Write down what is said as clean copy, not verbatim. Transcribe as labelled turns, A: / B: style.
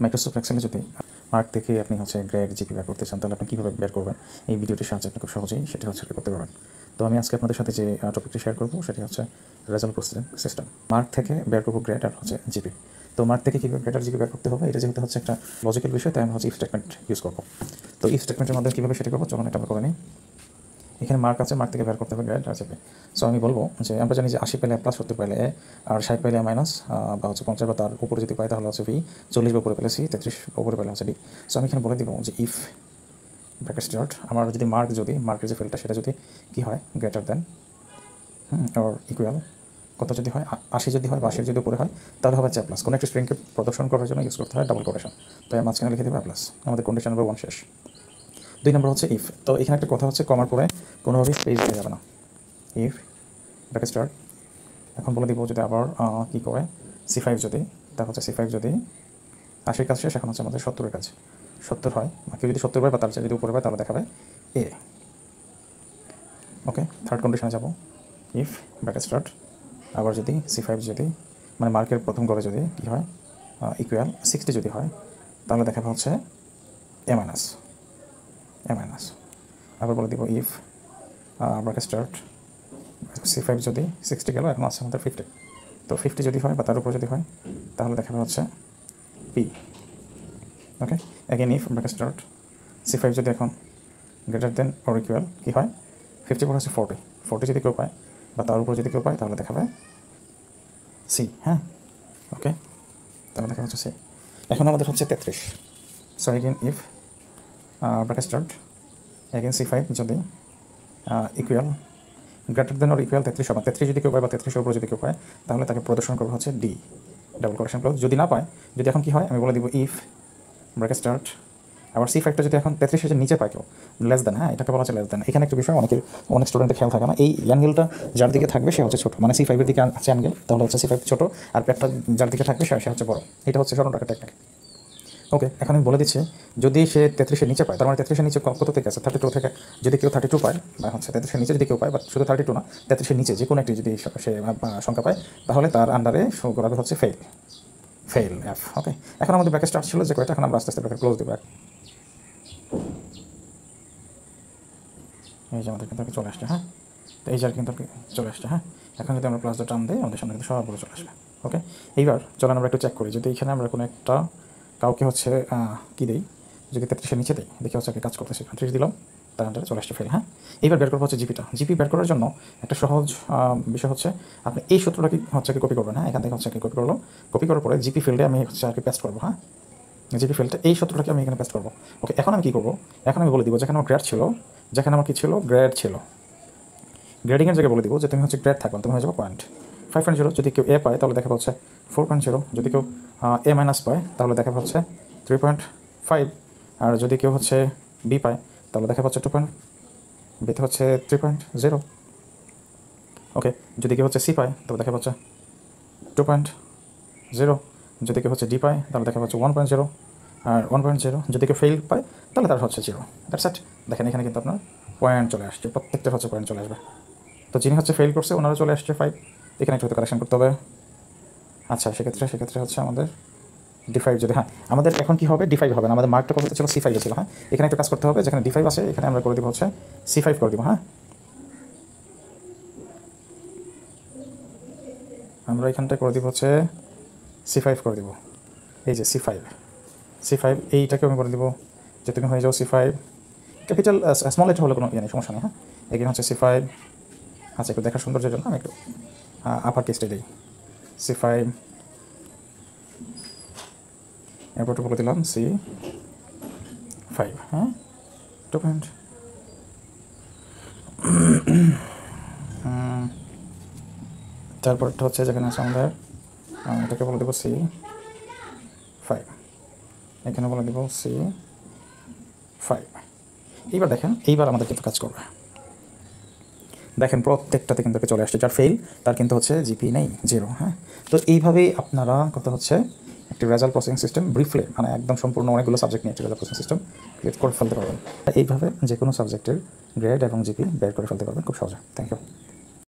A: Microsoft এক্সেলে যদি mark থেকে আপনি গ্রেড জিপি বের করতে চান, তাহলে আপনি কীভাবে বের করবেন এই ভিডিওটির সাহায্যে আপনি খুব সহজেই সেটা করতে পারবেন। তো আমি আজকে আপনাদের সাথে যে টপিকটি শেয়ার করবো সেটি হচ্ছে রেজাল্ট প্রসেসিং সিস্টেম। মার্ক থেকে বের করবো গ্রেড আর জিপি। তো মার্ক থেকে কীভাবে গ্রেড আর জিপি বের করতে হবে, এটা যেহেতু একটা লজিক্যাল বিষয়, তাই আমি ইফ স্টেটমেন্ট ইউজ করবো। তো ইফ স্টেটমেন্টের মধ্যে কীভাবে সেটা করবো, চলুন এটা আমরা করে নিই। এখানে মার্ক আছে, মার্ক থেকে বের করতে হবে গ্রেড আর জিপি। সো আমি বলবো যে আমরা জানি যে 80 পেলে প্লাস, 70 পেলে এ, আর 60 পেলে মাইনাস, বা 50 বা তার উপরে যদি পাই তাহলে ভি, 40 বা উপরে পেলে সি, 33 উপরে পেলে ডি। সো আমি এখানে বলে দিব যে ইফ ব্র্যাকেট স্টার্ট আমার যদি মার্কের যে ফিল্ডটা সেটা যদি কী হয় গ্রেটার দেন আর ইকুয়াল কত যদি হয় 80 যদি হয় বা 80 যদি উপরে হয় তাহলে হবে প্লাস। কোনো একটা স্ট্রিংকে প্রদর্শন করার জন্য ইউজ করতে হয় ডাবল কোটেশন, তাই মাঝখানে লিখে দেবে প্লাস। আমাদের কন্ডিশন নম্বর 1 শেষ। 2 নম্বর হচ্ছে ইফ। তো এখানে একটা কথা হচ্ছে, কমার পরে কোনোভাবেই স্পেস দেওয়া যাবে না। ইফ ব্র্যাকেট স্টার্ট, এখন বলে দিব যদি আবার কী করে C5 যদি, তা হচ্ছে C5 যদি 80 কাজ শেষ, এখন হচ্ছে আমাদের 70 কাজ 70 হয়, কেউ যদি 70 পায় বা তার চেয়ে যদি উপরে পায় তাহলে দেখাবে এ। ওকে, থার্ড কন্ডিশনে যাব। ইফ ব্র্যাকেট স্টার্ট আবার যদি C5 যদি মানে মার্কের প্রথম গড়ে যদি কী হয় ইকুয়াল 60 যদি হয় তাহলে দেখাবে হচ্ছে এ মাইনাস। আবার বলে দিব ইফ ব্র্যাকেট স্টার্ট C5 যদি 60 গেল, এখন আছে আমাদের 50। তো 50 যদি হয় বা তার উপর যদি হয় তাহলে দেখাবে হচ্ছে P. Okay, again if bracket start C5 যদি এখন গ্রেটার দেন অর ইকুয়াল কী হয় 50 পর হচ্ছে 40 যদি কেউ পায় বা তার উপর যদি কেউ পায় তাহলে দেখাবে সি। হ্যাঁ, ওকে, তাহলে দেখা হচ্ছে সি। এখন আমাদের হচ্ছে 33। So again if bracket start again C5 যদি equal greater than or equal 33 সমান 33 যদি কেউ পায় বা 33 উপর যদি কেউ পায় তাহলে তাকে প্রদর্শন করবে হচ্ছে ডি, ডাবল কোটেশন ক্লোজ। যদি না পায়, যদি এখন কী হয় আমি বলে দিব ইফ ব্র্যাকেট স্টার্ট আবার C5টা যদি এখন 33 নিচে পায় কেউ লেস দেন, হ্যাঁ এটাকে বলা হচ্ছে লেস দেন। এখানে একটা বিষয় অনেক স্টুডেন্টের খেয়াল থাকে না, এই অ্যাঙ্গেলটা যার দিকে থাকবে সে হচ্ছে ছোটো, মানে C5 এর দিকে আছে অ্যাঙ্গেল তাহলে হচ্ছে C5 ছোটো, আর পেটটা যার দিকে থাকবে সে হচ্ছে বড়। এটা হচ্ছে স্মরণ রাখার টেকনিক। ওকে, এখন আমি বলে দিচ্ছি যদি সে 33 নিচে পায়, তার মানে 33 নিচে কত থেকে আছে 32 থেকে, যদি কেউ 32 পায় বা হচ্ছে 33 নিচে যদি কেউ পায় বা শুধু 32 না 33 নিচে যে কোনো একটি যদি সে সংখ্যা পায় তাহলে তার আন্ডারে শো করাবে হচ্ছে ফেল এফ। ওকে, এখন আমাদের ব্র্যাকেট স্টার্ট ছিল যে কয়টা, এখন আমরা আস্তে আস্তে ব্র্যাকেট ক্লোজ দেবো। এই যে আমাদের কিন্তু চলে আসছে। হ্যাঁ, তো এই যে কিন্তু চলে আসছে। হ্যাঁ, এখন যদি আমরা প্লাস টার্ম দিই আমাদের সামনে কিন্তু সবগুলো চলে আসবে। ওকে, এইবার চলেন আমরা একটু চেক করি, যদি এখানে আমরা কোনো একটা কাউকে হচ্ছে কী দিই, যদি 33 নিচে দিই দেখি হচ্ছে কাজ করতেছে, 30 দিলাম তার আন্ডারে চলে আসছে ফেল। হ্যাঁ, এইবার বের করবো হচ্ছে জিপি বের করার জন্য একটা সহজ বিষয় হচ্ছে আপনি এই সূত্রটাকে কপি করবেন। হ্যাঁ, এখান থেকে কপি করলাম, কপি করার পরে জিপি ফিল্ডে আমি পেস্ট করবো। হ্যাঁ, জিপি ফিল্ডে এই সূত্রটাকে আমি এখানে পেস্ট করবো। ওকে, এখন আমি কী করবো, এখন আমি বলে দিব যেখানে আমার গ্রেড ছিল, যেখানে আমার কী ছিল গ্রেড ছিল, গ্রেডিংয়ের জায়গায় বলে দিব যে তুমি হচ্ছে গ্রেড থাকবে, তুমি হয়ে যাবে 5.0। যদি কেউ এ পায় তাহলে দেখা হচ্ছে 4.0, যদি কেউ এ মাইনাস পায় তাহলে দেখা হচ্ছে 3.5, আর যদি কেউ হচ্ছে বি পায় তাহলে দেখা হচ্ছে 2. বিতে হচ্ছে 3.0। ওকে, যদি কেউ হচ্ছে সি পায় তাহলে দেখা হচ্ছে 2.0, যদি কেউ হচ্ছে ডি পায় তাহলে দেখা হচ্ছে 1.0, আর 1.0 যদি কেউ ফেল পায় তাহলে তার হচ্ছে 0। That's it. দেখেন এখানে কিন্তু আপনার পয়েন্ট চলে আসছে, প্রত্যেকটা হচ্ছে পয়েন্ট চলে আসবে। তো যিনি হচ্ছে ফেল করছে ওনারা চলে আসছে 5, এখানে একটু কারেকশন করতে হবে। আচ্ছা, সেক্ষেত্রে হচ্ছে আমাদের D5 যদি, হ্যাঁ আমাদের এখন কী হবে D5 হবে না, আমাদের মার্কটা কত ছিল C5 ছিল। হ্যাঁ, এখানে একটু কাজ করতে হবে, যেখানে D5 আছে এখানে আমরা করে দেবো হচ্ছে C5 করে দিব। হ্যাঁ, আমরা এখানটায় করে দিব হচ্ছে C5 করে দিব। এই যে C5 এইটাকে আমি করে দিব যে তুমি হয়ে যাও C5 ক্যাপিটাল, স্মল লেটার হলে কোনো নেই, সমস্যা নেই। হ্যাঁ, এখানে হচ্ছে C5। আচ্ছা, একটু দেখার সৌন্দর্যের জন্য আমি একটু আপার কেসটাই দিই C5, এরপর বলে দিলাম C5। হ্যাঁ, 2 পয়েন্ট। তারপরটা হচ্ছে যেখানে আছে আমাদের এটাকে বলে দেবো C5, এখানে বলে দেবো C5। এইবার দেখেন, এইবার আমাদের কিন্তু কাজ করবে। দেখেন প্রত্যেকটাতে কিন্তু চলে আসছে, যার ফেল তার কিন্তু হচ্ছে জিপি নেই, 0। হ্যাঁ, তো এইভাবেই আপনারা কত হচ্ছে একটি রেজাল্ট প্রসেসিং সিস্টেম ব্রিফলি, মানে একদম সম্পূর্ণ অনেকগুলো সাবজেক্ট নিয়ে একটি রেজাল্ট প্রসেসিং সিস্টেম ক্রিয়েট করে ফেলতে পারবেন। এইভাবে যে কোনো সাবজেক্টের গ্রেড এবং জিপি বের করে ফেলতে পারবেন খুব সহজে। Thank you.